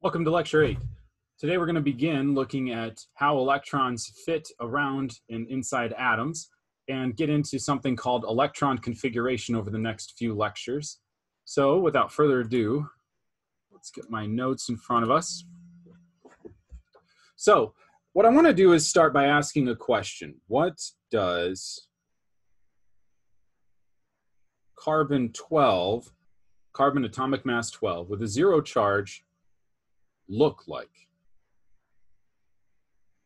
Welcome to Lecture 8. Today we're going to begin looking at how electrons fit around and inside atoms and get into something called electron configuration over the next few lectures. So without further ado, let's get my notes in front of us. So what I want to do is start by asking a question. What does carbon atomic mass 12 with a zero charge look like?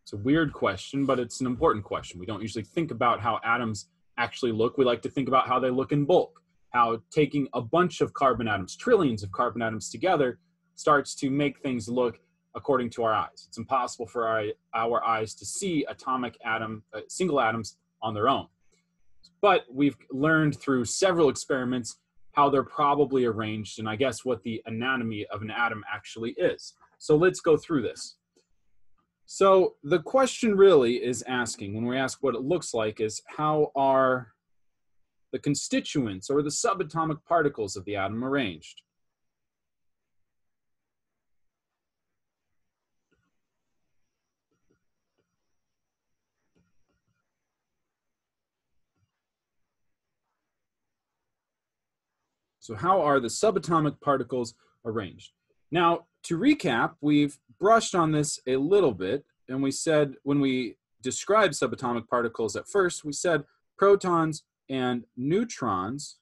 It's a weird question, but it's an important question. We don't usually think about how atoms actually look. We like to think about how they look in bulk, how taking a bunch of carbon atoms, trillions of carbon atoms together, starts to make things look according to our eyes. It's impossible for our eyes to see single atoms on their own. But we've learned through several experiments how they're probably arranged, and I guess what the anatomy of an atom actually is. So let's go through this. So the question really is asking, when we ask what it looks like, is how are the constituents or the subatomic particles of the atom arranged? So how are the subatomic particles arranged? Now, to recap, we've brushed on this a little bit, and we said when we described subatomic particles at first, we said protons and neutrons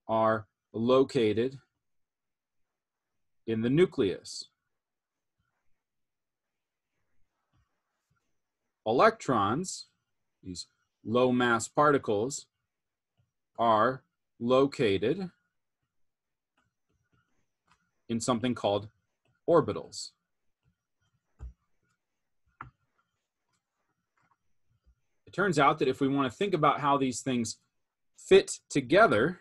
are located in the nucleus. Electrons, these low mass particles, are located in something called orbitals. It turns out that if we want to think about how these things fit together,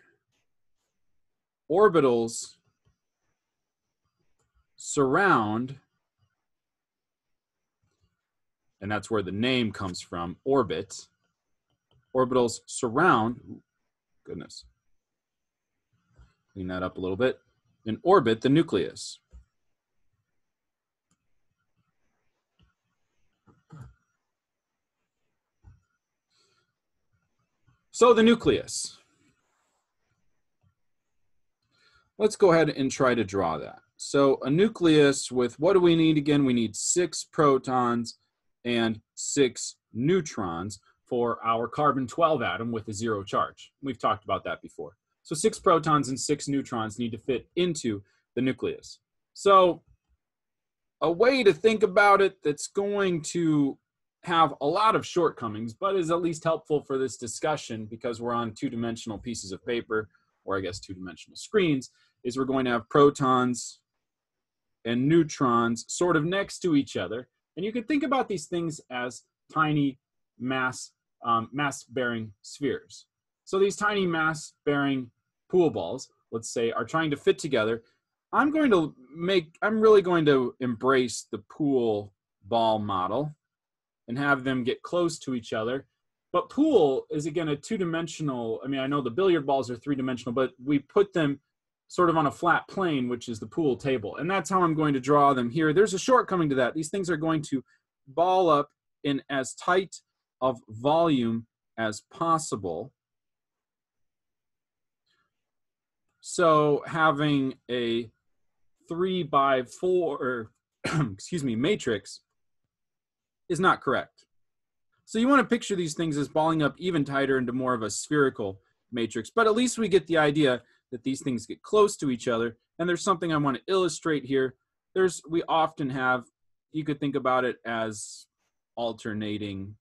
orbitals surround, and that's where the name comes from, orbit. Orbitals surround, goodness, clean that up a little bit, and orbit the nucleus. So the nucleus. Let's go ahead and try to draw that. So a nucleus with, what do we need again? We need 6 protons and 6 neutrons for our carbon-12 atom with a zero charge. We've talked about that before. So 6 protons and 6 neutrons need to fit into the nucleus. So a way to think about it that's going to have a lot of shortcomings, but is at least helpful for this discussion because we're on 2-dimensional pieces of paper, or I guess 2-dimensional screens, is we're going to have protons and neutrons sort of next to each other. And you can think about these things as tiny mass-bearing spheres. So these tiny mass-bearing pool balls, let's say, are trying to fit together. I'm really going to embrace the pool ball model and have them get close to each other. But pool is, again, a 2-dimensional, I mean, I know the billiard balls are 3-dimensional, but we put them sort of on a flat plane, which is the pool table. And that's how I'm going to draw them here. There's a shortcoming to that. These things are going to ball up in as tight of volume as possible. So having a 3x4 matrix is not correct. So you want to picture these things as balling up even tighter into more of a spherical matrix, but at least we get the idea that these things get close to each other. And there's something I want to illustrate here. We often have, you could think about it as alternating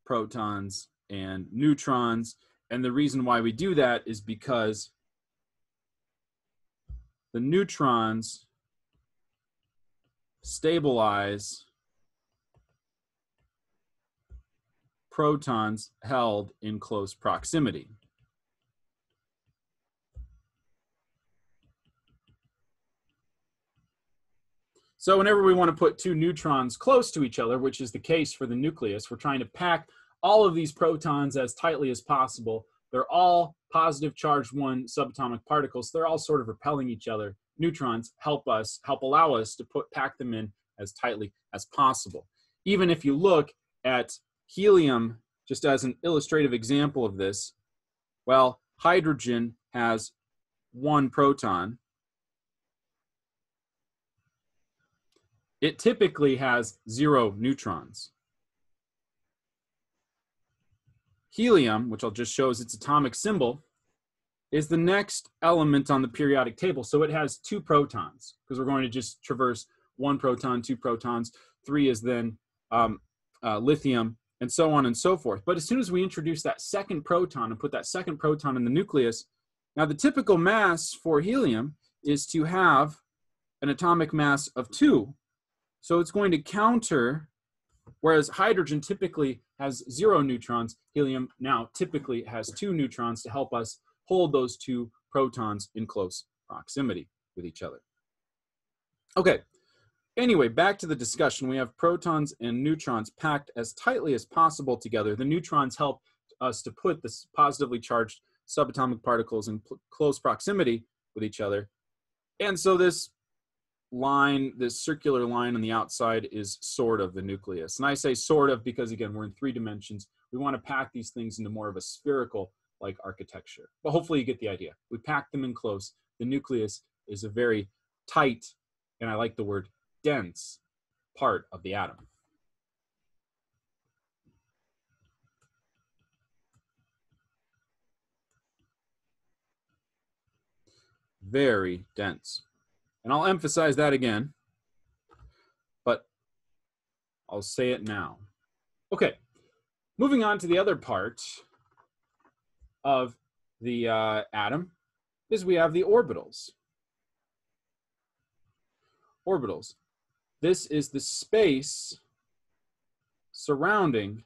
protons and neutrons. And the reason why we do that is because the neutrons stabilize protons held in close proximity. So whenever we want to put 2 neutrons close to each other, which is the case for the nucleus, we're trying to pack all of these protons as tightly as possible. They're all positive charged 1 subatomic particles. They're all sort of repelling each other. Neutrons help allow us to pack them in as tightly as possible. Even if you look at helium, just as an illustrative example of this, well, hydrogen has 1 proton. It typically has 0 neutrons. Helium, which I'll just show as its atomic symbol, is the next element on the periodic table. So it has 2 protons, because we're going to just traverse 1 proton, 2 protons, 3 is then lithium, and so on and so forth. But as soon as we introduce that second proton and put that second proton in the nucleus, now the typical mass for helium is to have an atomic mass of 2. So it's going to counter, whereas hydrogen typically has 0 neutrons, helium now typically has 2 neutrons to help us hold those 2 protons in close proximity with each other. Okay, anyway, back to the discussion. We have protons and neutrons packed as tightly as possible together. The neutrons help us to put this positively charged subatomic particles in close proximity with each other. And so this line, this circular line on the outside, is sort of the nucleus. And I say sort of because, again, we're in 3 dimensions. We want to pack these things into more of a spherical-like architecture. But hopefully you get the idea. We pack them in close. The nucleus is a very tight, and I like the word dense, part of the atom. Very dense. And I'll emphasize that again, but I'll say it now. Okay, moving on to the other part of the atom is we have the orbitals. Orbitals. This is the space surrounding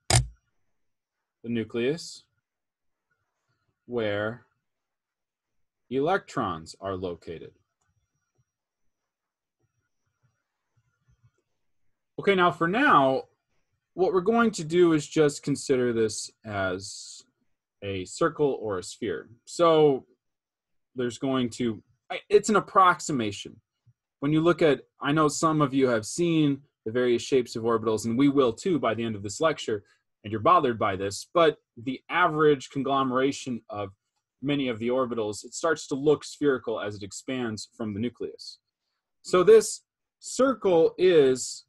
the nucleus where electrons are located. Okay, now for now, what we're going to do is just consider this as a circle or a sphere. So there's going to, it's an approximation. When you look at, I know some of you have seen the various shapes of orbitals, and we will too by the end of this lecture, and you're bothered by this, but the average conglomeration of many of the orbitals, it starts to look spherical as it expands from the nucleus. So this circle is,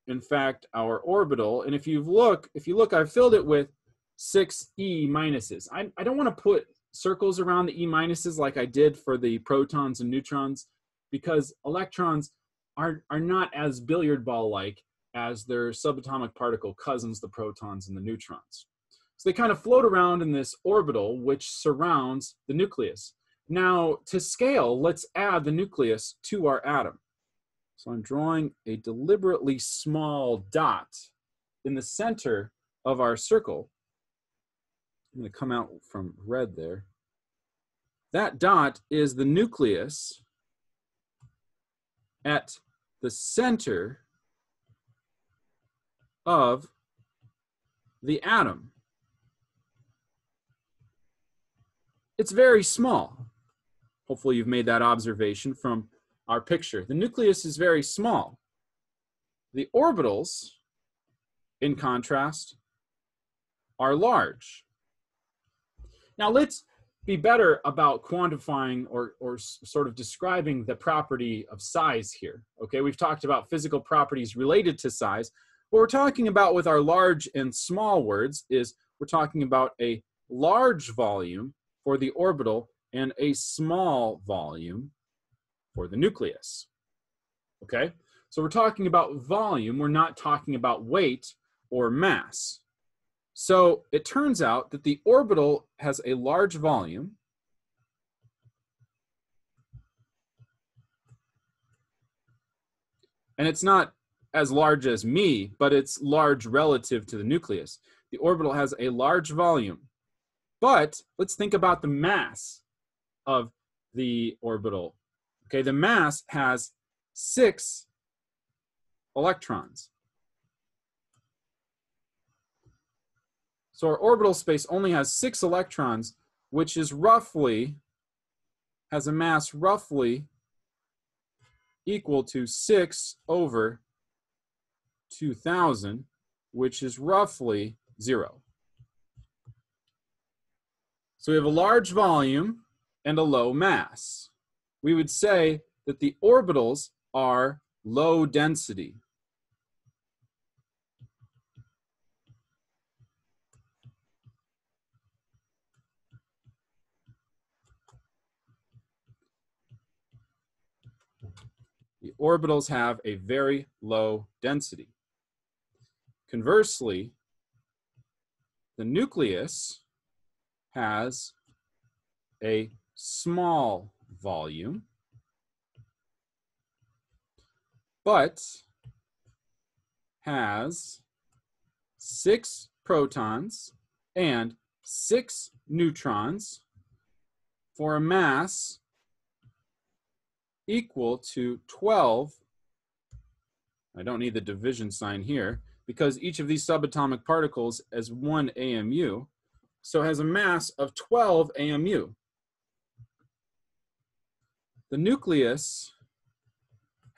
in fact, our orbital. And if you look, I've filled it with 6 E minuses. I don't want to put circles around the E minuses like I did for the protons and neutrons, because electrons are not as billiard ball-like as their subatomic particle cousins, the protons and the neutrons. So they kind of float around in this orbital which surrounds the nucleus. Now, to scale, let's add the nucleus to our atom. So I'm drawing a deliberately small dot in the center of our circle. I'm going to come out from red there. That dot is the nucleus at the center of the atom. It's very small. Hopefully you've made that observation from our picture. The nucleus is very small. The orbitals, in contrast, are large. Now let's be better about quantifying or sort of describing the property of size here. Okay, we've talked about physical properties related to size. What we're talking about with our large and small words is we're talking about a large volume for the orbital and a small volume for the nucleus. Okay, so we're talking about volume, we're not talking about weight or mass. So it turns out that the orbital has a large volume, and it's not as large as me, but it's large relative to the nucleus. The orbital has a large volume, but let's think about the mass of the orbital. Okay, the mass has 6 electrons. So our orbital space only has 6 electrons, which is roughly, has a mass roughly equal to 6 over 2,000, which is roughly 0. So we have a large volume and a low mass. We would say that the orbitals are low density. The orbitals have a very low density. Conversely, the nucleus has a small volume, but has 6 protons and 6 neutrons for a mass equal to 12. I don't need the division sign here because each of these subatomic particles is 1 AMU, so it has a mass of 12 AMU. The nucleus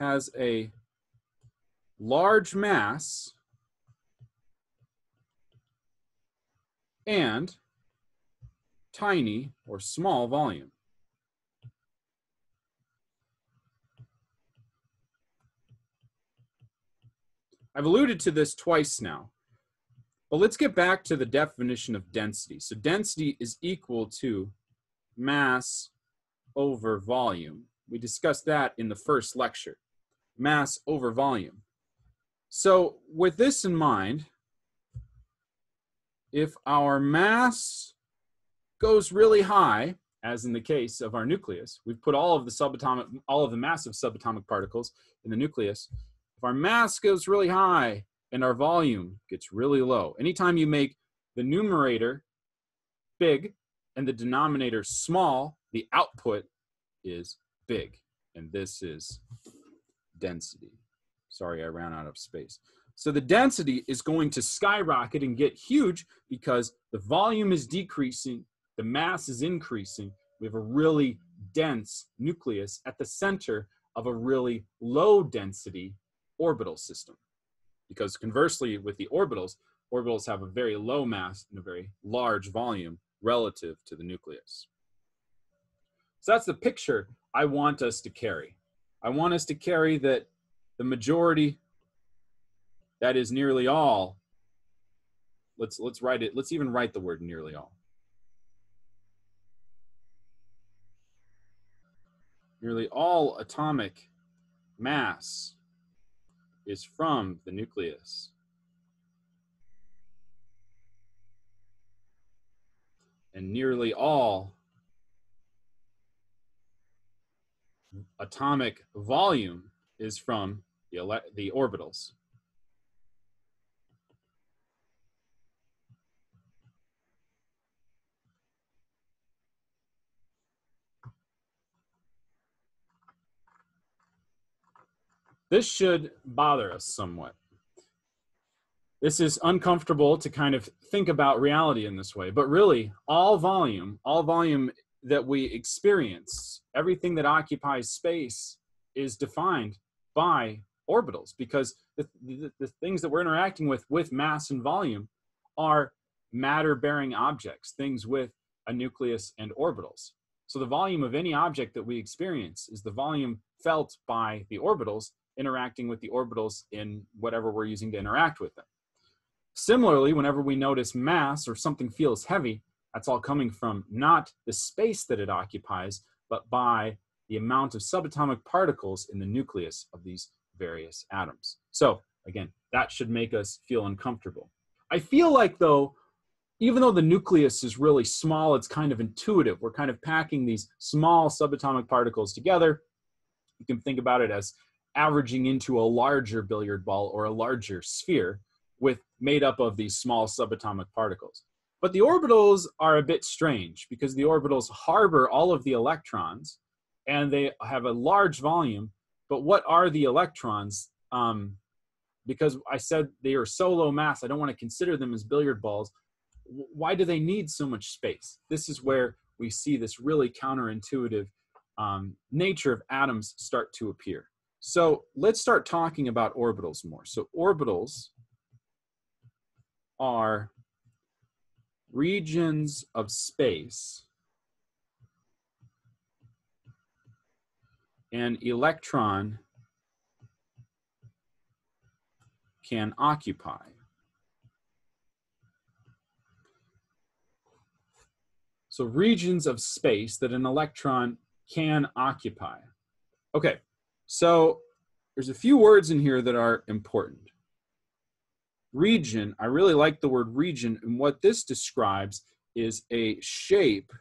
has a large mass and tiny or small volume. I've alluded to this twice now, but let's get back to the definition of density. So density is equal to mass over volume. We discussed that in the first lecture, mass over volume. So with this in mind, if our mass goes really high, as in the case of our nucleus, we've put all of the massive subatomic particles in the nucleus. If our mass goes really high and our volume gets really low, anytime you make the numerator big and the denominator small, the output is big. And this is density. Sorry, I ran out of space. So the density is going to skyrocket and get huge because the volume is decreasing, the mass is increasing. We have a really dense nucleus at the center of a really low density orbital system. Because conversely, with the orbitals have a very low mass and a very large volume relative to the nucleus. So that's the picture I want us to carry. I want us to carry that the majority, that is nearly all, let's write it, let's even write the word nearly all. Nearly all atomic mass is from the nucleus. And nearly all atomic volume is from the orbitals. This should bother us somewhat. This is uncomfortable to kind of think about reality in this way, but really all volume that we experience, everything that occupies space is defined by orbitals, because the things that we're interacting with mass and volume are matter-bearing objects, things with a nucleus and orbitals. So the volume of any object that we experience is the volume felt by the orbitals interacting with the orbitals in whatever we're using to interact with them. Similarly, whenever we notice mass or something feels heavy, that's all coming from not the space that it occupies, but by the amount of subatomic particles in the nucleus of these various atoms. So again, that should make us feel uncomfortable. I feel like, though, even though the nucleus is really small, it's kind of intuitive. We're kind of packing these small subatomic particles together. You can think about it as averaging into a larger billiard ball or a larger sphere made up of these small subatomic particles. But the orbitals are a bit strange because the orbitals harbor all of the electrons and they have a large volume. But what are the electrons? because I said they are so low mass, I don't want to consider them as billiard balls. Why do they need so much space? This is where we see this really counterintuitive nature of atoms start to appear. So let's start talking about orbitals more. So orbitals are regions of space an electron can occupy. So regions of space that an electron can occupy. Okay, so there's a few words in here that are important. Region, I really like the word region, and what this describes is a shape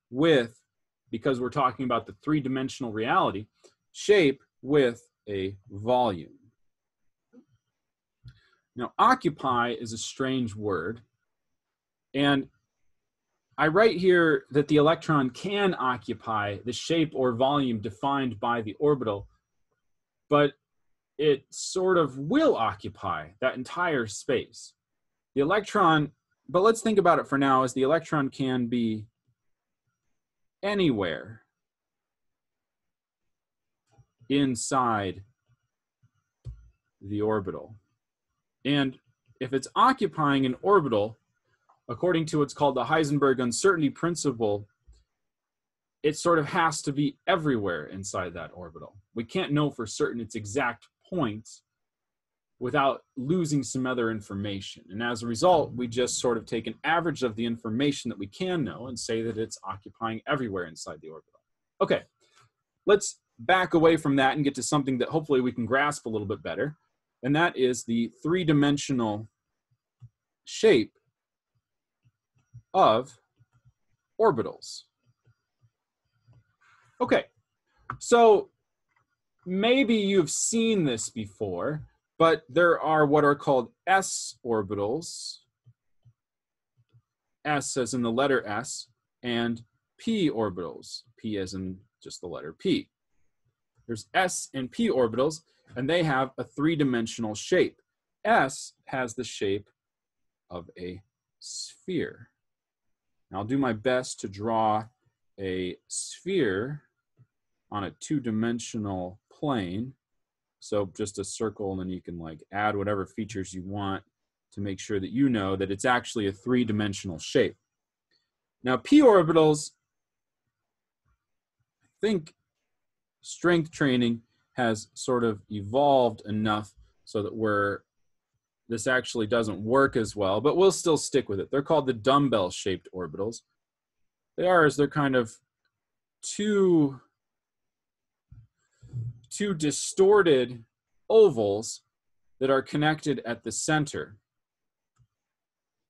with, because we're talking about the three-dimensional reality, shape with a volume. Now, occupy is a strange word, and I write here that the electron can occupy the shape or volume defined by the orbital, but it sort of will occupy that entire space. The electron, but let's think about it for now, as the electron can be anywhere inside the orbital. And if it's occupying an orbital, according to what's called the Heisenberg uncertainty principle, it sort of has to be everywhere inside that orbital. We can't know for certain its exact points without losing some other information. And as a result, we just sort of take an average of the information that we can know and say that it's occupying everywhere inside the orbital. Okay, let's back away from that and get to something that hopefully we can grasp a little bit better. And that is the three-dimensional shape of orbitals. Okay, so maybe you've seen this before, but there are what are called s orbitals, s as in the letter S, and p orbitals, p as in just the letter P. There's s and p orbitals, and they have a three-dimensional shape. S has the shape of a sphere. Now, I'll do my best to draw a sphere on a two-dimensional plane. So just a circle, and then you can like add whatever features you want to make sure that you know that it's actually a three-dimensional shape. Now, p orbitals, I think strength training has sort of evolved enough so that this actually doesn't work as well, but we'll still stick with it. They're called the dumbbell-shaped orbitals. They're kind of two distorted ovals that are connected at the center.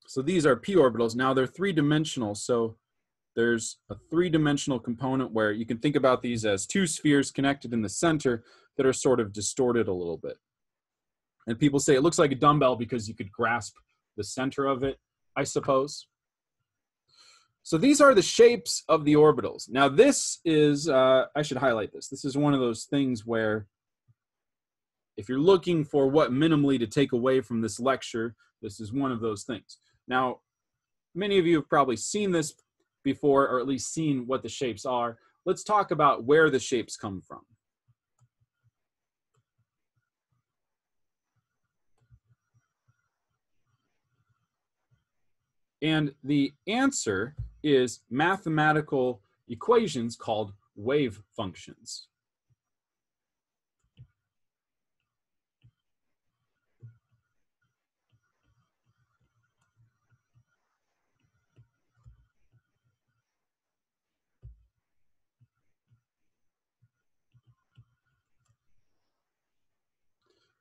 So these are p orbitals. Now they're three-dimensional, so there's a three-dimensional component where you can think about these as two spheres connected in the center that are sort of distorted a little bit. And people say it looks like a dumbbell because you could grasp the center of it, I suppose. So these are the shapes of the orbitals. Now this is, I should highlight this. This is one of those things where if you're looking for what minimally to take away from this lecture, this is one of those things. Now, many of you have probably seen this before, or at least seen what the shapes are. Let's talk about where the shapes come from. And the answer is mathematical equations called wave functions.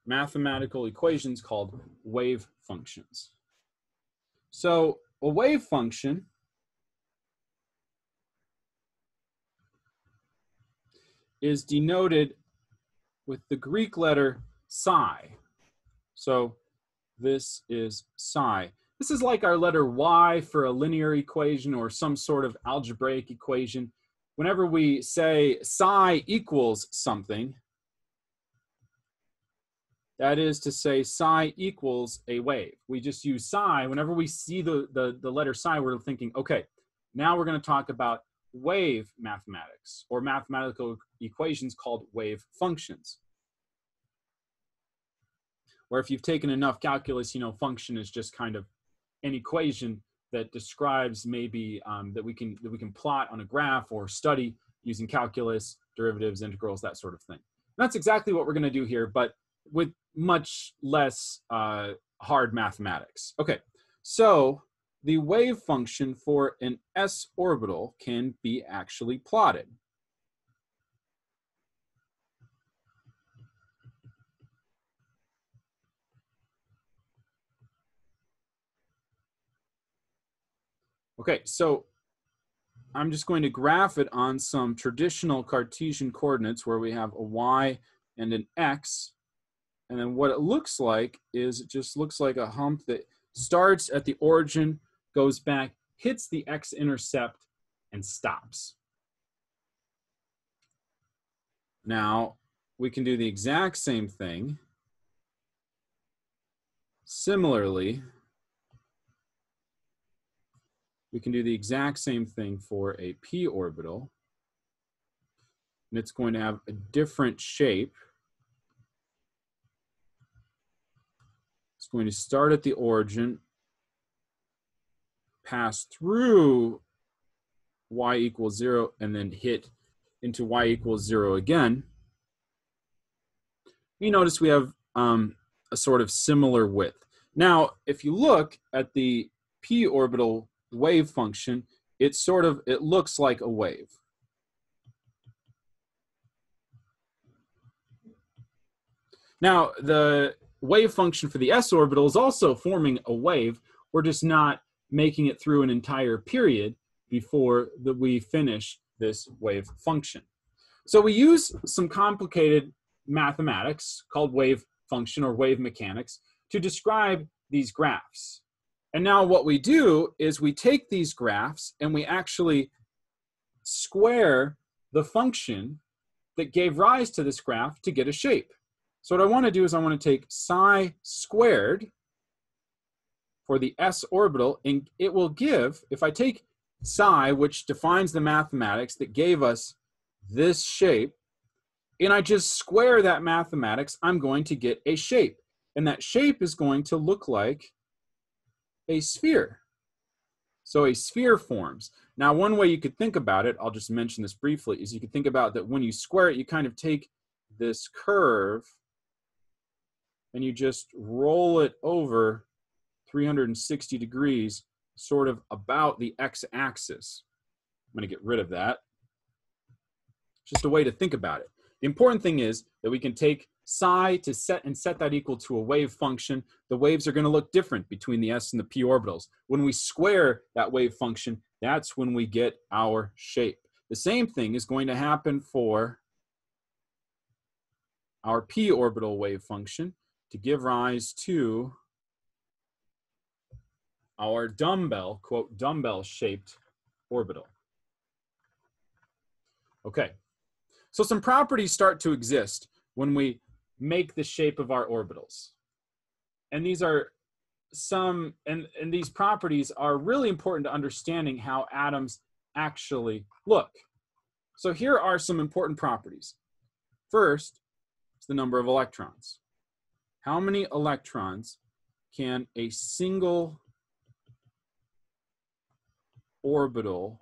Mathematical equations called wave functions. So a wave function is denoted with the Greek letter psi. So this is psi. This is like our letter y for a linear equation or some sort of algebraic equation. Whenever we say psi equals something, That is to say, psi equals a wave. We just use psi. Whenever we see the letter psi, we're thinking, okay, now we're going to talk about wave mathematics, or mathematical equations called wave functions. Where if you've taken enough calculus, you know, function is just kind of an equation that describes maybe that we can plot on a graph or study using calculus, derivatives, integrals, that sort of thing. And that's exactly what we're going to do here, but with much less hard mathematics. Okay, so the wave function for an s orbital can be actually plotted. Okay, so I'm just going to graph it on some traditional Cartesian coordinates where we have a y and an x. And then what it looks like is it just looks like a hump that starts at the origin, goes back, hits the x-intercept, and stops. Now, we can do the exact same thing. Similarly, we can do the exact same thing for a p orbital. And it's going to have a different shape. It's going to start at the origin, pass through y equals 0, and then hit into y equals 0 again. You notice we have a sort of similar width. Now, if you look at the p orbital wave function, it looks like a wave. Now, the wave function for the s orbital is also forming a wave. We're just not making it through an entire period before we finish this wave function. So we use some complicated mathematics called wave function or wave mechanics to describe these graphs. And now what we do is we take these graphs and we actually square the function that gave rise to this graph to get a shape. So what I want to do is I want to take psi squared for the s orbital, and it will give, if I take psi, which defines the mathematics that gave us this shape, and I just square that mathematics, I'm going to get a shape. And that shape is going to look like a sphere. So a sphere forms. Now, one way you could think about it, I'll just mention this briefly, is you could think about that when you square it, you kind of take this curve and you just roll it over 360 degrees, sort of about the x-axis. I'm going to get rid of that. Just a way to think about it. The important thing is that we can take psi to set that equal to a wave function. The waves are going to look different between the s and the p orbitals. When we square that wave function, that's when we get our shape. The same thing is going to happen for our p orbital wave function to give rise to our dumbbell, quote, dumbbell-shaped orbital. Okay, so some properties start to exist when we make the shape of our orbitals. And these are some, and these properties are really important to understanding how atoms actually look. So here are some important properties. First, it's the number of electrons. How many electrons can a single orbital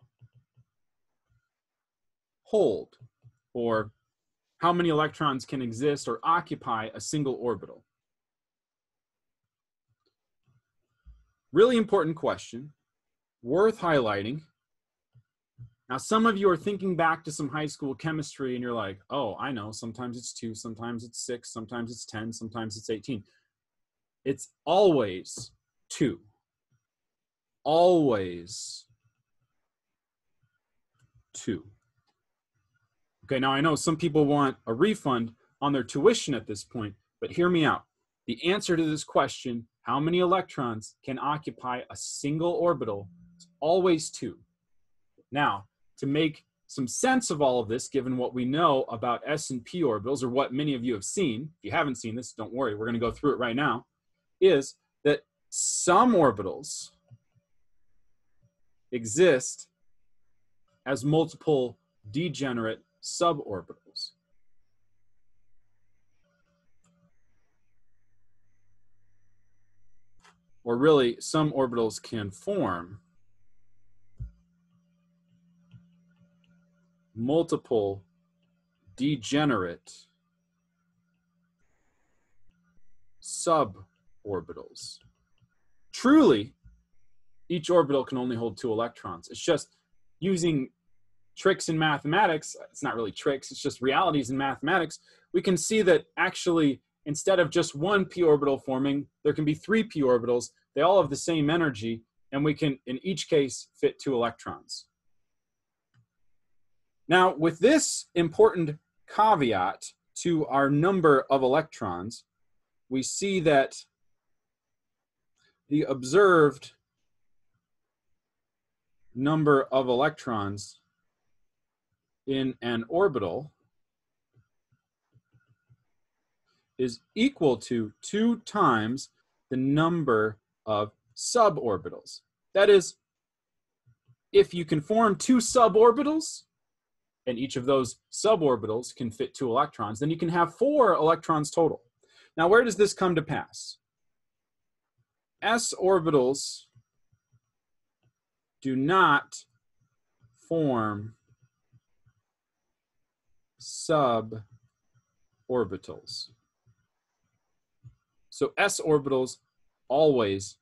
hold? Or how many electrons can exist or occupy a single orbital? Really important question, worth highlighting. Now, some of you are thinking back to some high school chemistry and you're like, oh, I know, sometimes it's 2, sometimes it's 6, sometimes it's 10, sometimes it's 18. It's always 2. Always 2. Okay, now I know some people want a refund on their tuition at this point, but hear me out. The answer to this question, how many electrons can occupy a single orbital, is always 2. Now, to make some sense of all of this, given what we know about s and p orbitals, or what many of you have seen, if you haven't seen this, don't worry, we're going to go through it right now, is that some orbitals exist as multiple degenerate suborbitals. Or really, some orbitals can form multiple degenerate suborbitals. Truly, each orbital can only hold 2 electrons. It's just using tricks in mathematics, it's not really tricks, it's just realities in mathematics, we can see that actually instead of just 1 p orbital forming, there can be 3 p orbitals. They all have the same energy, and we can, in each case, fit 2 electrons. Now, with this important caveat to our number of electrons, we see that the observed number of electrons in an orbital is equal to 2 times the number of suborbitals. That is, if you can form 2 suborbitals, and each of those suborbitals can fit 2 electrons, then you can have 4 electrons total. Now, where does this come to pass? S orbitals do not form suborbitals. So s orbitals always,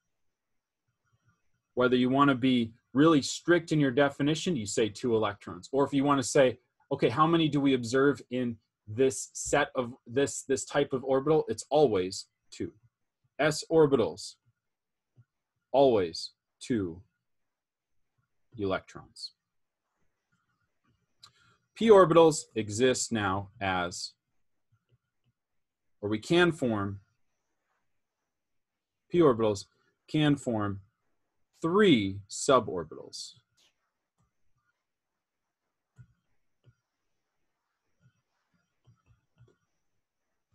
whether you want to be really strict in your definition, you say 2 electrons. Or if you want to say, okay, how many do we observe in this set of this type of orbital? It's always 2. S orbitals, always 2 electrons. P orbitals exist now as, or we can form, p orbitals can form 3 suborbitals.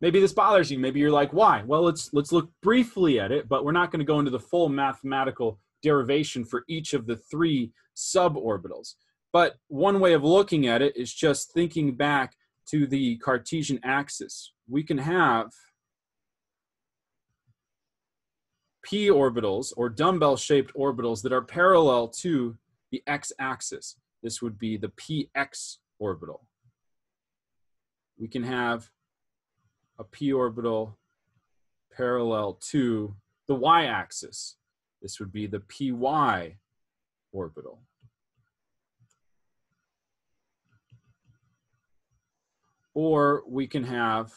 Maybe this bothers you. Maybe you're like, why? Well, let's look briefly at it, but we're not going to go into the full mathematical derivation for each of the 3 suborbitals. But one way of looking at it is just thinking back to the Cartesian axis. We can have p orbitals, or dumbbell-shaped orbitals, that are parallel to the x-axis. This would be the px orbital. We can have a p orbital parallel to the y-axis. This would be the py orbital. Or we can have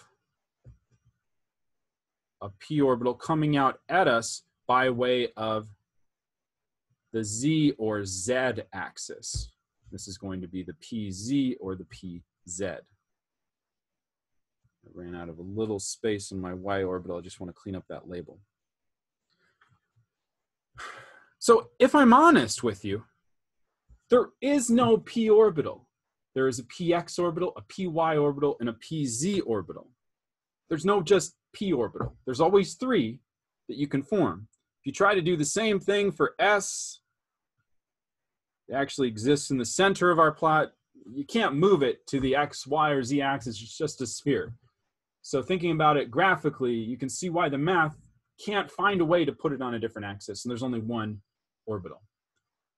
a p orbital coming out at us by way of the z or z axis. This is going to be the pz or the pz. I ran out of a little space in my y orbital. I just want to clean up that label. So if I'm honest with you, there is no p orbital. There is a px orbital, a py orbital, and a pz orbital. There's no just p orbital. There's always 3 that you can form. If you try to do the same thing for s, it actually exists in the center of our plot. You can't move it to the x, y, or z axis. It's just a sphere. So thinking about it graphically, you can see why the math can't find a way to put it on a different axis, and there's only 1 orbital.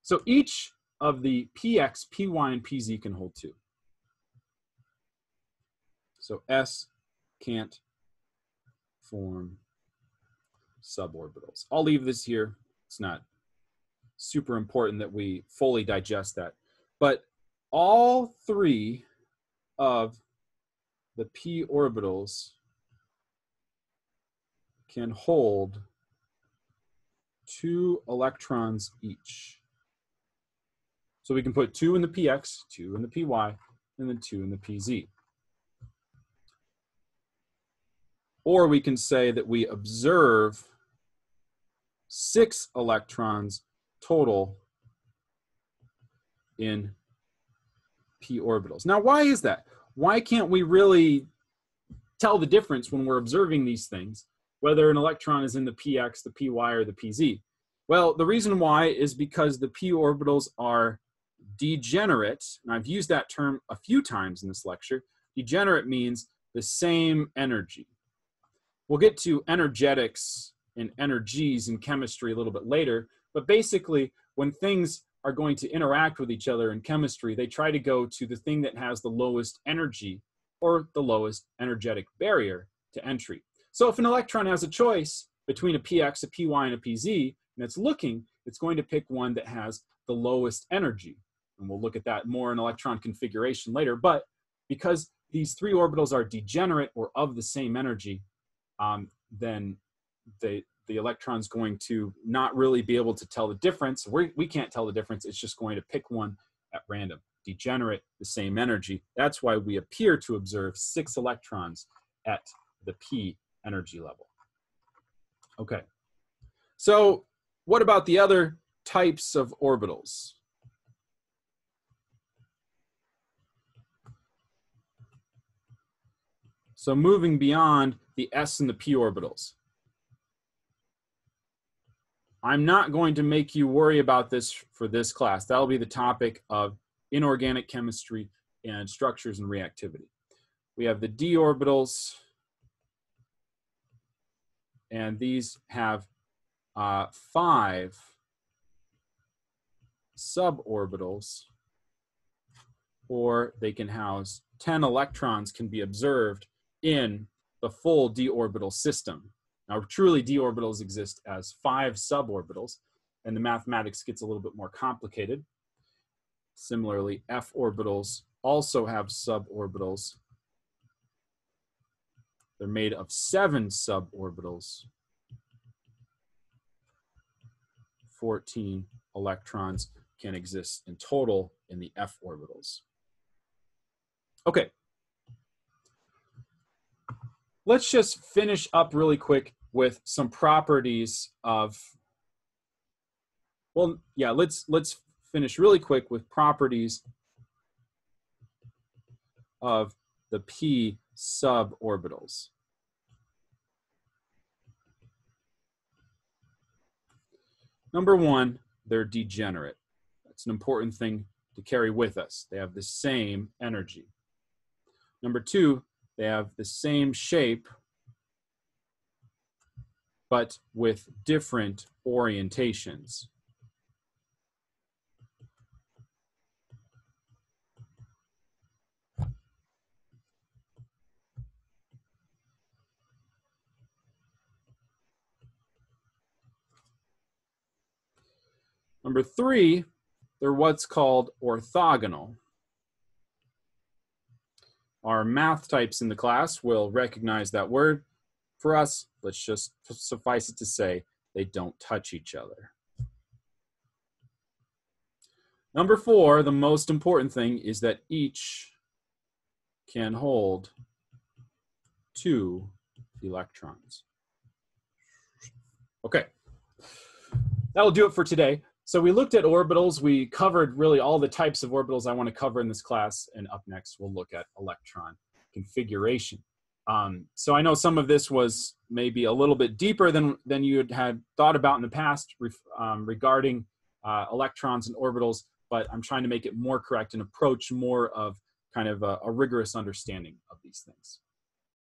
So each of the px, py, and pz can hold 2. So s can't form suborbitals. I'll leave this here. It's not super important that we fully digest that. But all 3 of the p orbitals can hold 2 electrons each. So we can put 2 in the px, 2 in the py, and then 2 in the pz. Or we can say that we observe 6 electrons total in p orbitals. Now, why is that? Why can't we really tell the difference when we're observing these things, whether an electron is in the px, the py, or the pz? Well, the reason why is because the p orbitals are degenerate, and I've used that term a few times in this lecture. Degenerate means the same energy. We'll get to energetics and energies in chemistry a little bit later, but basically when things are going to interact with each other in chemistry, they try to go to the thing that has the lowest energy or the lowest energetic barrier to entry. So if an electron has a choice between a px, a py, and a pz, and it's going to pick one that has the lowest energy. And we'll look at that more in electron configuration later. But because these three orbitals are degenerate or of the same energy, then the electron's going to not really be able to tell the difference. We can't tell the difference. It's just going to pick one at random. Degenerate, the same energy. That's why we appear to observe 6 electrons at the p energy level. Okay, so what about the other types of orbitals? So moving beyond the s and the p orbitals. I'm not going to make you worry about this for this class. That'll be the topic of inorganic chemistry and structures and reactivity. We have the d orbitals, and these have 5 suborbitals, or they can house 10 electrons can be observed in the full d orbital system. Now, truly, d orbitals exist as 5 suborbitals, and the mathematics gets a little bit more complicated. Similarly, f orbitals also have suborbitals. They're made of 7 suborbitals. 14 electrons can exist in total in the f orbitals. Okay. Let's just finish up really quick with some properties of, well, yeah, let's finish really quick with properties of the p suborbitals. Number 1, they're degenerate. That's an important thing to carry with us. They have the same energy. Number 2, they have the same shape, but with different orientations. Number 3, they're what's called orthogonal. Our math types in the class will recognize that word. For us, let's just suffice it to say they don't touch each other. Number 4, the most important thing is that each can hold 2 electrons. Okay, that'll do it for today. So we looked at orbitals. We covered really all the types of orbitals I want to cover in this class. And up next, we'll look at electron configuration. So I know some of this was maybe a little bit deeper than you had thought about in the past regarding electrons and orbitals, but I'm trying to make it more correct and approach more of kind of a rigorous understanding of these things.